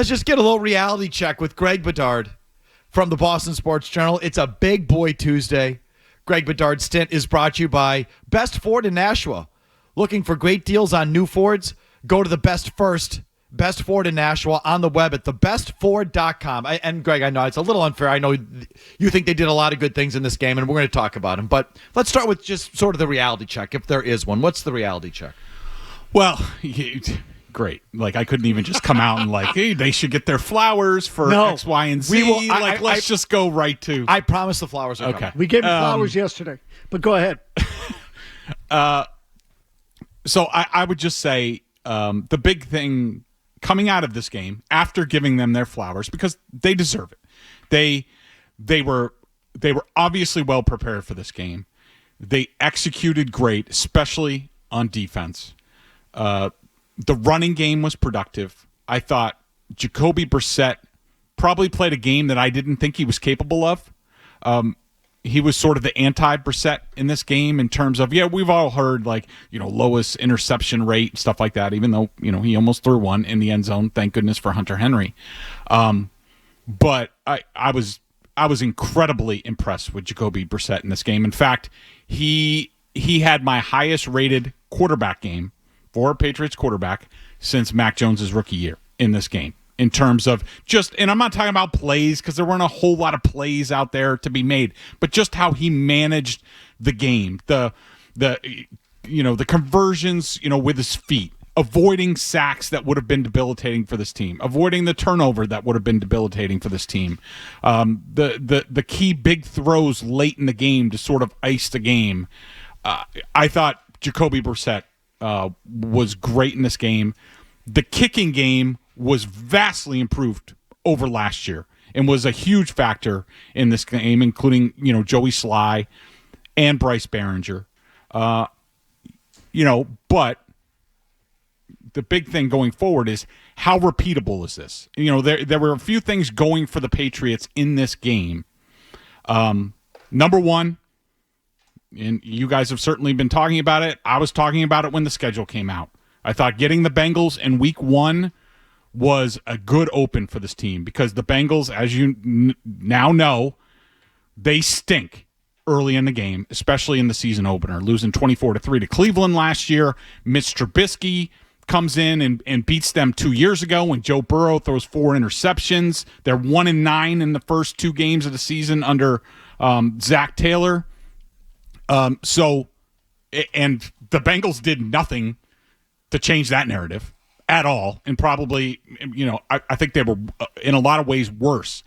Let's just get a little reality check with Greg Bedard from the Boston Sports Journal. It's a big boy Tuesday. Greg Bedard's stint is brought to you by Best Ford in Nashua. Looking for great deals on new Fords? Go to the Best Ford in Nashua on the web at thebestford.com. And Greg, I know it's a little unfair. I know you think they did a lot of good things in this game, and we're going to talk about them. But let's start with just sort of the reality check, if there is one. What's the reality check? Well, great. Like, I couldn't even just come out and like, hey, they should get their flowers for X, Y, and Z. Let's just go right to. I promise the flowers are coming. We gave him flowers yesterday, but go ahead. So I would just say the big thing coming out of this game, after giving them their flowers, because they deserve it. They were obviously well prepared for this game. They executed great, especially on defense. The running game was productive. I thought Jacoby Brissett probably played a game that I didn't think he was capable of. He was sort of the anti-Brissett in this game in terms of, we've all heard lowest interception rate, stuff like that, even though, he almost threw one in the end zone. Thank goodness for Hunter Henry. But I was incredibly impressed with Jacoby Brissett in this game. In fact, he had my highest rated quarterback game for a Patriots quarterback since Mac Jones's rookie year in this game. In terms of and I'm not talking about plays because there weren't a whole lot of plays out there to be made, but just how he managed the game, the conversions, with his feet, avoiding sacks that would have been debilitating for this team, avoiding the turnover that would have been debilitating for this team, the key big throws late in the game to sort of ice the game. I thought Jacoby Brissett was great in this game. The kicking game was vastly improved over last year and was a huge factor in this game, including, Joey Sly and Bryce Behringer. But the big thing going forward is how repeatable is this? There were a few things going for the Patriots in this game. Number one, and you guys have certainly been talking about it. I was talking about it when the schedule came out. I thought getting the Bengals in week 1 was a good open for this team because the Bengals, as you now know, they stink early in the game, especially in the season opener, losing 24-3 to Cleveland last year. Mitch Trubisky comes in and beats them 2 years ago when Joe Burrow throws 4 interceptions. They're 1-9 in the first 2 games of the season under Zach Taylor. And the Bengals did nothing to change that narrative at all, and probably, I think they were in a lot of ways worse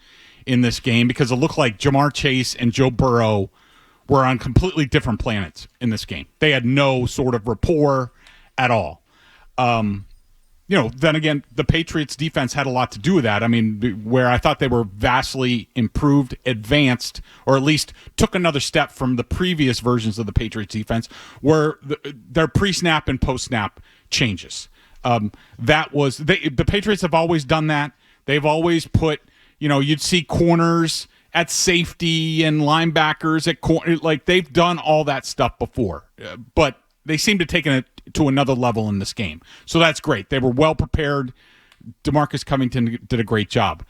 in this game because it looked like Jamar Chase and Joe Burrow were on completely different planets in this game. They had no sort of rapport at all. Then again, the Patriots defense had a lot to do with that. I mean, where I thought they were vastly improved, advanced, or at least took another step from the previous versions of the Patriots defense, were their pre-snap and post-snap changes. The Patriots have always done that. They've always put, you'd see corners at safety and linebackers at corner. Like, they've done all that stuff before, but they seem to have taken it to another level in this game. So that's great. They were well prepared. DeMarcus Covington did a great job.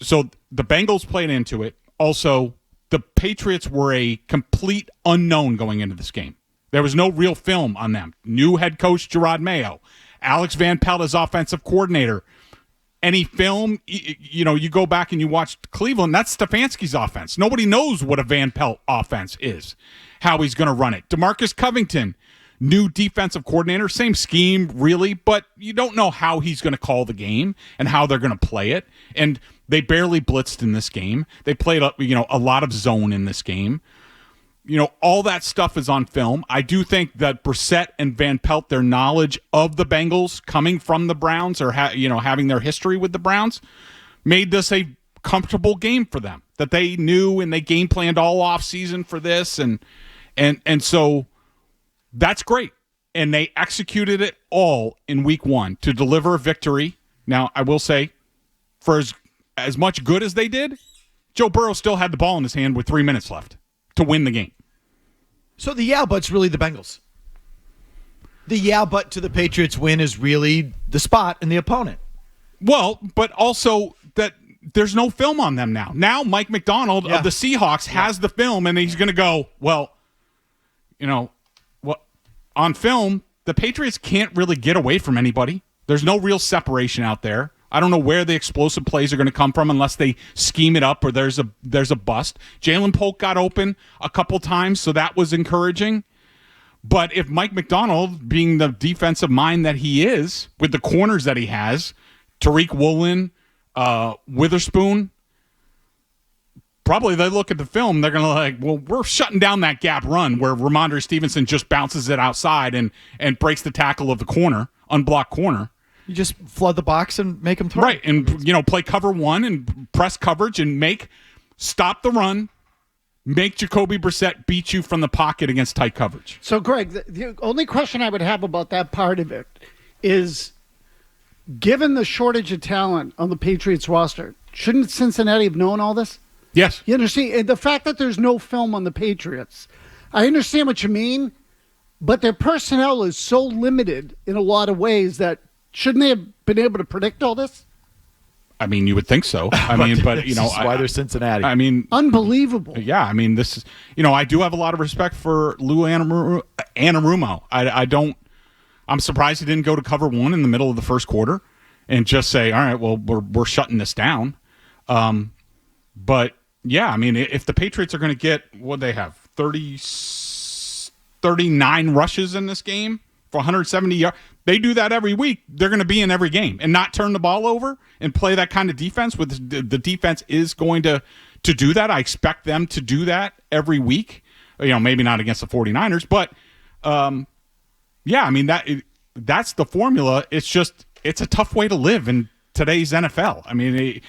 So the Bengals played into it. Also, the Patriots were a complete unknown going into this game. There was no real film on them. New head coach Gerard Mayo. Alex Van Pelt as offensive coordinator. Any film, you go back and you watch Cleveland, that's Stefanski's offense. Nobody knows what a Van Pelt offense is, how he's going to run it. DeMarcus Covington, new defensive coordinator, same scheme, really, but you don't know how he's going to call the game and how they're going to play it. And they barely blitzed in this game. They played a lot of zone in this game. All that stuff is on film. I do think that Brissett and Van Pelt, their knowledge of the Bengals coming from the Browns or having their history with the Browns, made this a comfortable game for them. That they knew and they game planned all off season for this, and so that's great. And they executed it all in week 1 to deliver a victory. Now, I will say, for as much good as they did, Joe Burrow still had the ball in his hand with 3 minutes left to win the game. So the but's really the Bengals. The but to the Patriots win is really the spot and the opponent. Well, but also that there's no film on them now. Now Mike McDonald of the Seahawks has the film, and he's going to go, well, on film, the Patriots can't really get away from anybody. There's no real separation out there. I don't know where the explosive plays are going to come from unless they scheme it up or there's a bust. Jalen Polk got open a couple times, so that was encouraging. But if Mike McDonald, being the defensive mind that he is, with the corners that he has, Tariq Woolen, Witherspoon, probably they look at the film, they're going to we're shutting down that gap run where Ramondre Stevenson just bounces it outside and breaks the tackle of the corner, unblocked corner. You just flood the box and make them throw. Right, and play cover one and press coverage and stop the run, make Jacoby Brissett beat you from the pocket against tight coverage. So, Greg, the only question I would have about that part of it is, given the shortage of talent on the Patriots roster, shouldn't Cincinnati have known all this? Yes. You understand? The fact that there's no film on the Patriots, I understand what you mean, but their personnel is so limited in a lot of ways that shouldn't they have been able to predict all this? I mean, you would think so. I mean, but this is why they're Cincinnati. I mean, unbelievable. Yeah, I mean, this is I do have a lot of respect for Lou Anarumo. I'm surprised he didn't go to cover one in the middle of the first quarter and just say, all right, well, we're shutting this down. But yeah, I mean, if the Patriots are going to get what they have 39 rushes in this game for 170 yards. They do that every week. They're going to be in every game and not turn the ball over and play that kind of defense. With the defense is going to do that. I expect them to do that every week. Maybe not against the 49ers, but yeah, I mean that's the formula. It's a tough way to live in today's NFL. I mean,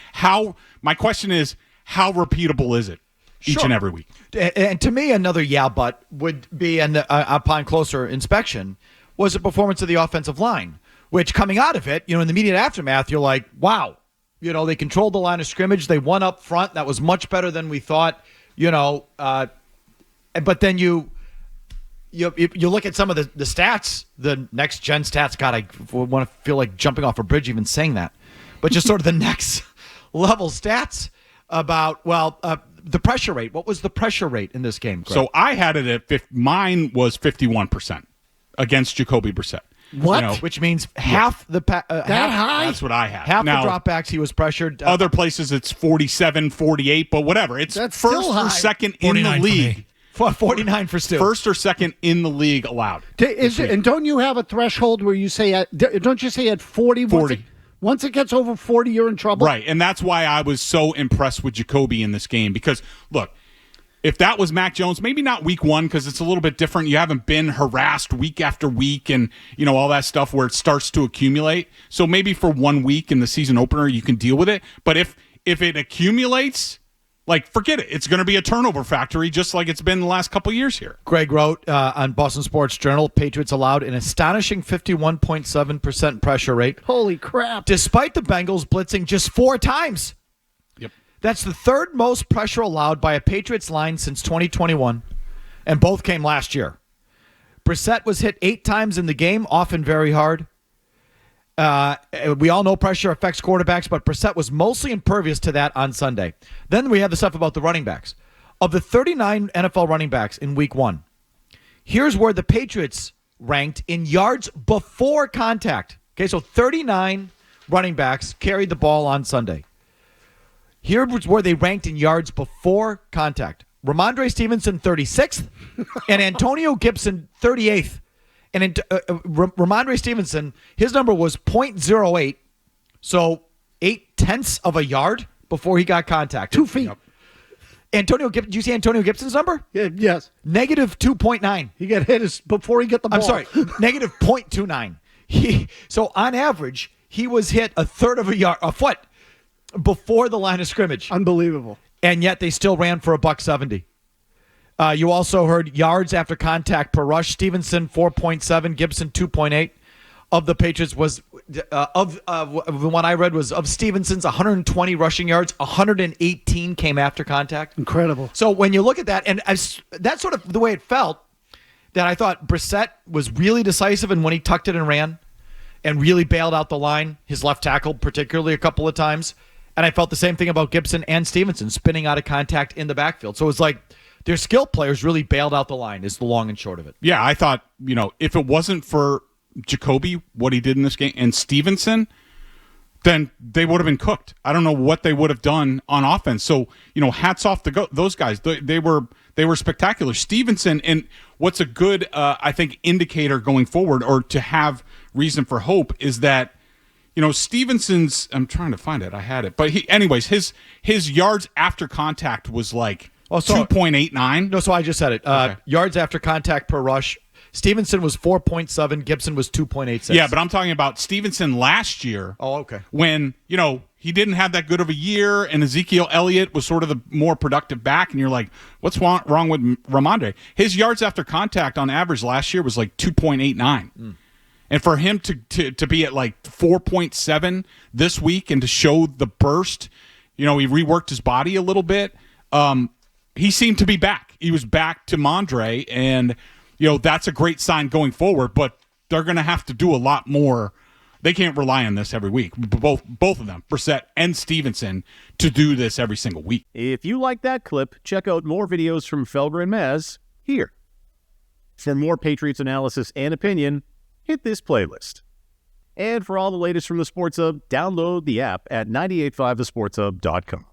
my question is, how repeatable is it each and every week? And to me, another but would be, upon closer inspection, was the performance of the offensive line, which coming out of it, in the immediate aftermath, you're like, wow, they controlled the line of scrimmage. They won up front. That was much better than we thought, but then you look at some of the stats, the next gen stats. God, I want to feel like jumping off a bridge even saying that, but just sort of the next level stats about, the pressure rate. What was the pressure rate in this game, Greg? So I had it at mine was 51%. Against Jacoby Brissett. What? Which means half the that high? That's what I have. Half now, the dropbacks he was pressured. Other places it's 47, 48, but whatever. It's that's first or second in the league. 49 for Stu. First or second in the league allowed. And don't you have a threshold where you say don't you say at 40? 40. Once it gets over 40, you're in trouble? Right, and that's why I was so impressed with Jacoby in this game because, look, if that was Mac Jones, maybe not week one because it's a little bit different. You haven't been harassed week after week and, all that stuff where it starts to accumulate. So maybe for 1 week in the season opener, you can deal with it. But if it accumulates, forget it. It's going to be a turnover factory just like it's been the last couple of years here. Greg wrote on Boston Sports Journal, Patriots allowed an astonishing 51.7% pressure rate. Holy crap. Despite the Bengals blitzing just 4 times. That's the third most pressure allowed by a Patriots line since 2021, and both came last year. Brissett was hit 8 times in the game, often very hard. We all know pressure affects quarterbacks, but Brissett was mostly impervious to that on Sunday. Then we have the stuff about the running backs. Of the 39 NFL running backs in week 1, here's where the Patriots ranked in yards before contact. Okay, so 39 running backs carried the ball on Sunday. Here was where they ranked in yards before contact. Ramondre Stevenson, 36th, and Antonio Gibson, 38th. And Ramondre Stevenson, his number was .08, so 0.8 of a yard before he got contact. 2 feet. Yep. Antonio Gibson, did you see Antonio Gibson's number? Yeah, yes. Negative 2.9. He got hit before he got the ball. I'm sorry, negative 0.29. So on average, he was hit a third of a foot before the line of scrimmage. Unbelievable. And yet they still ran for $170. You also heard yards after contact per rush. Stevenson 4.7, Gibson 2.8. Of the Patriots was the one I read was of Stevenson's 120 rushing yards, 118 came after contact. Incredible. So when you look at that, and that's sort of the way it felt, that I thought Brissett was really decisive, and when he tucked it and ran, and really bailed out the line, his left tackle particularly a couple of times. And I felt the same thing about Gibson and Stevenson spinning out of contact in the backfield. So it was like their skill players really bailed out the line is the long and short of it. Yeah, I thought, if it wasn't for Jacoby, what he did in this game, and Stevenson, then they would have been cooked. I don't know what they would have done on offense. So, hats off to those guys. They were spectacular. Stevenson, and what's a good, I think, indicator going forward, or to have reason for hope, is that, Stevenson's, I'm trying to find it. I had it. But his yards after contact was like 2.89. No, so I just said it. Okay. Yards after contact per rush. Stevenson was 4.7. Gibson was 2.86. Yeah, but I'm talking about Stevenson last year. Oh, okay. When, he didn't have that good of a year, and Ezekiel Elliott was sort of the more productive back, and you're like, what's wrong with Ramondre? His yards after contact on average last year was like 2.89. And for him to be at like 4.7 this week and to show the burst, he reworked his body a little bit. He seemed to be back. He was back to Mondre, and that's a great sign going forward, but they're going to have to do a lot more. They can't rely on this every week. Both of them, Brissett and Stevenson, to do this every single week. If you like that clip, check out more videos from Felger and Mazz here. For more Patriots analysis and opinion, hit this playlist. And for all the latest from the Sports Hub, download the app at 985thesportshub.com.